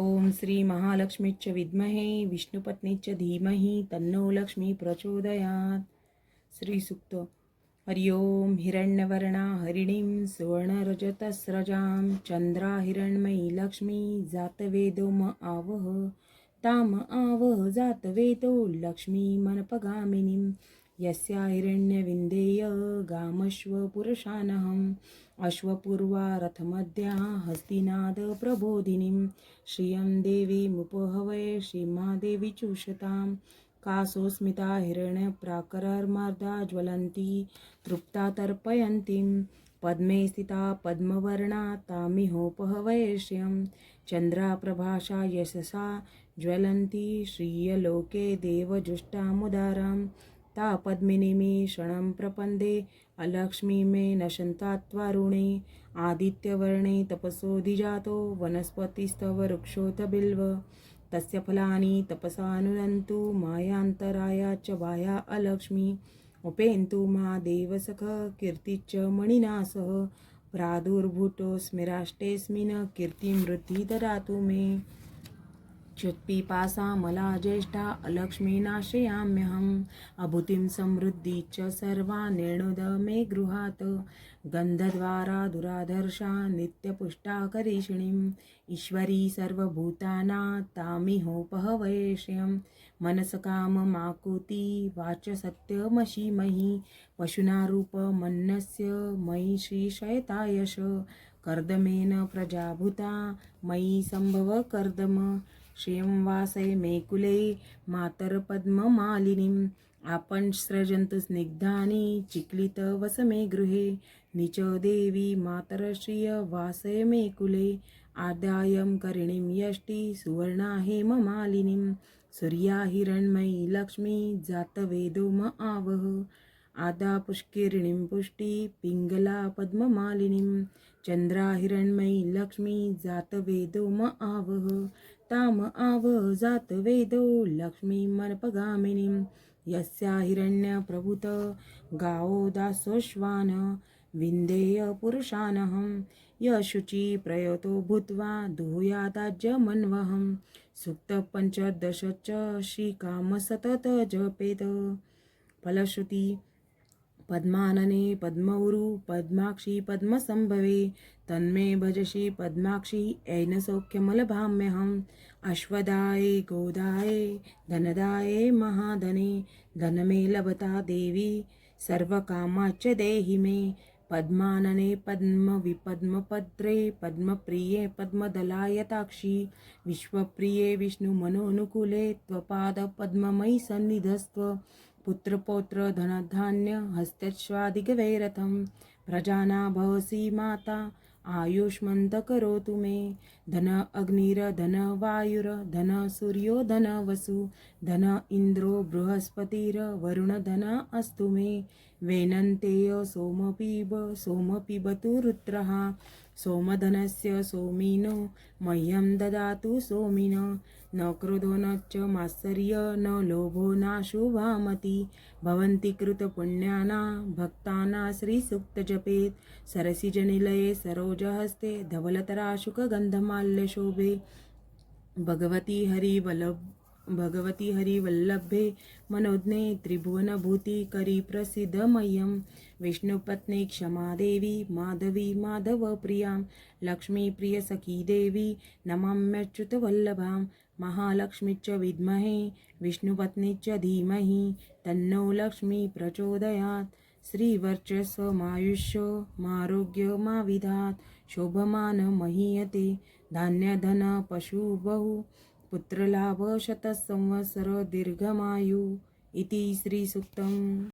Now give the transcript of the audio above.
ओम श्री महालक्ष्मीच्च विद्महे विष्णुपत्नीच्च धीमहि तन्नो लक्ष्मी प्रचोदयात्. श्री सूक्त. हरि ओम. हिरण्यवर्णा हरिणीं सुवर्णरजतस्रजां चंद्रा हिरण्मयी लक्ष्मी जातवेदो म आवह ताम आवह जातवेदो लक्ष्मी मनपगामिनीं यस्या हिरण्यविन्देय गामश्वपुरुषानहम् अश्वपूर्वा रथमध्या हस्तिनाद प्रबोधिनीं श्रियं देवीमुपहवये श्रीमादेवी चूषतां कासोस्मिता हिरण्यप्राकारर्मार्दा ज्वलन्ती तृप्ता तर्पयन्तीं पद्मे स्थिता पद्मवर्णा तामिहोपहवये श्रियं चन्द्राप्रभासा यशसा ज्वलन्ती श्रियलोके देवजुष्टामुदारां ता पद्मिनीं क्षणं प्रपन्दे अलक्ष्मी मे नशन्तात्वारुणे आदित्यवर्णे तपसोऽधिजातो वनस्पतिस्तव वृक्षोऽथ बिल्व तस्य फलानि तपसानुनन्तु मायान्तराया च बाह्या अलक्ष्मी उपेन्तु मा देवसख कीर्तिश्च मणिना सह प्रादुर्भूतोऽस्मिराष्टेऽस्मिन् कीर्तिमृद्धि ददातु मे च्युत्पिपासा मला ज्येष्ठा अलक्ष्मीनाश्रयाम्यहम् अभूतिं समृद्धि च सर्वा निर्णुद मे गृहात् गन्धद्वारा दुराधर्षा नित्यपुष्टा करीषिणीम् ईश्वरी सर्वभूताना तामिहोपहवये श्रियं मनसकाममाकुति वाच सत्यमशीमहि पशुनारूपमन्नस्य मयि श्रीशयतायश कर्दमेन प्रजाभूता मयि सम्भव कर्दम श्रियं वासय मे कुले मातरपद्ममालिनीम् आपण सृजन्तु स्निग्धानि चिक्लितवस मे गृहे निच देवी मातरश्रिय वासय मे कुले आदायं करिणीं यष्टि सुवर्णा हेममालिनीं सूर्या हिरण्मयी लक्ष्मी जातवेदो म आवह आदा पुष्किरिणीं पुष्टि पिङ्गला पद्ममालिनीं चन्द्रा हिरण्मयी लक्ष्मी जातवेदो म आवह ताम आवह जातवेदो लक्ष्मी मनपगामिनीं यस्या हिरण्यप्रभूत गावो दासोऽश्वान् विन्देय पुरुषानहं यशुचि प्रयतो भूत्वा दुह्यादाज्यमन्वहं सूक्त पंचदश च श्रीकाम सतत जपेत फलश्रुती पद्मानने पद्मौरु पद्माक्षी पद्मसंभवे तन्मे भजसि पद्माक्षी ऐन सौख्यमलभाम्यहम् अश्वदाये गोदाये धनदाये महाधने धनमे लभता देवी सर्वकामाच्च देहि मे पद्मानने पद्मविपद्मपत्रे पद्मप्रिये पद्मदलायताक्षी विश्वप्रिये विष्णुमनोनुकूले त्वपादपद्ममयि सन्निधस्त्व पुत्रपौत्र धनधान्य हस्तश्वादिगवैरथं प्रजाना भवसि माता आयुष्मन्त करोतु मे धन अग्निर्धन वायुर्धन सूर्यो धन वसु धन इन्द्रो बृहस्पतिर्वरुण धन अस्तु मे वेनन्तेय सोमपिबतु रुद्रः सोमधनस्य सोमिनो मह्यं ददातु सोमिन न क्रोधो न च मात्सर्य न लोभो नाशुभामति भवन्ति कृतपुण्यानां भक्तानां श्रीसूक्तजपेत् सरसिजनिलये सरोजहस्ते धवलतराशुकगन्धमाल्यशोभे भगवती हरिवल्लभे मनोज्ञे त्रिभुवनभूतिकरी प्रसिद्धमह्यं विष्णुपत्नी क्षमादेवी माधवी माधवप्रियां लक्ष्मीप्रियसखी देवी नमाम्यच्युतवल्लभां महालक्ष्मीच्च विद्महे विष्णुपत्नीच्च धीमहि तन्नो लक्ष्मी प्रचोदयात् श्रीवर्चस्वमायुष्यमारोग्यमाविधात् शोभमान महीयते धान्यधन पशुबहु पुत्रलाभ शतसंवत्सर दीर्घमायु इति श्रीसूक्तम्.